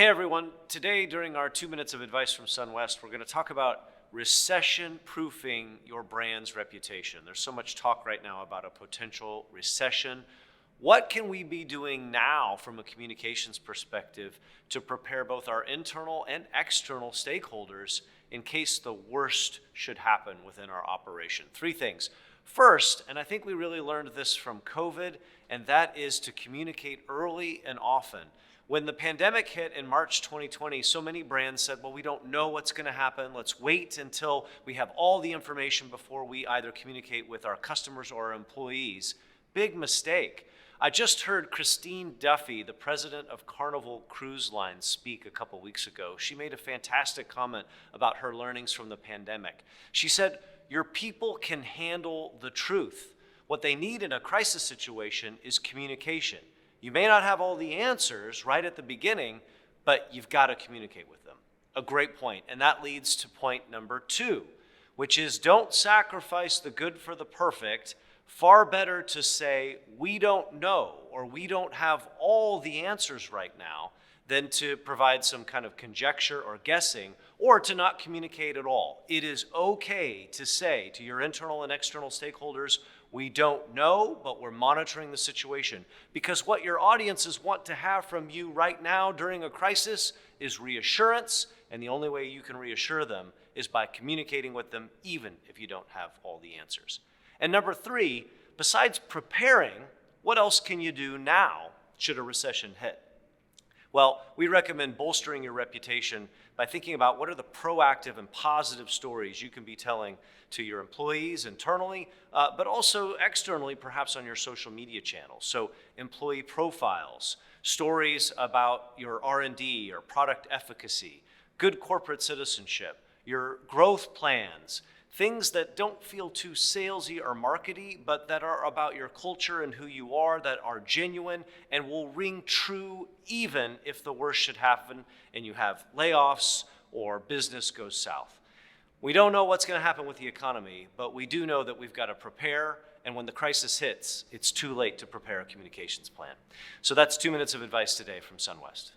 Hey everyone, today during our 2 minutes of advice from Sunwest, we're going to talk about recession-proofing your brand's reputation. There's so much talk right now about a potential recession. What can we be doing now from a communications perspective to prepare both our internal and external stakeholders in case the worst should happen within our operation? 3 things. First, and I think we really learned this from COVID, and that is to communicate early and often. When the pandemic hit in March 2020, so many brands said, well, we don't know what's going to happen. Let's wait until we have all the information before we either communicate with our customers or our employees. Big mistake. I just heard Christine Duffy, the president of Carnival Cruise Line, speak a couple weeks ago. She made a fantastic comment about her learnings from the pandemic. She said, your people can handle the truth. What they need in a crisis situation is communication. You may not have all the answers right at the beginning, but you've got to communicate with them. A great point. And that leads to point number 2, which is don't sacrifice the good for the perfect. Far better to say, we don't know, or we don't have all the answers right now, than to provide some kind of conjecture or guessing, or to not communicate at all. It is okay to say to your internal and external stakeholders, we don't know, but we're monitoring the situation. Because what your audiences want to have from you right now during a crisis is reassurance, and the only way you can reassure them is by communicating with them, even if you don't have all the answers. And number 3, besides preparing, what else can you do now should a recession hit? Well, we recommend bolstering your reputation by thinking about what are the proactive and positive stories you can be telling to your employees internally, but also externally, perhaps on your social media channels. So employee profiles, stories about your R&D or product efficacy, good corporate citizenship, your growth plans, things that don't feel too salesy or markety, but that are about your culture and who you are, that are genuine and will ring true even if the worst should happen and you have layoffs or business goes south. We don't know what's going to happen with the economy, but we do know that we've got to prepare, and when the crisis hits, it's too late to prepare a communications plan. So that's 2 minutes of advice today from Sunwest.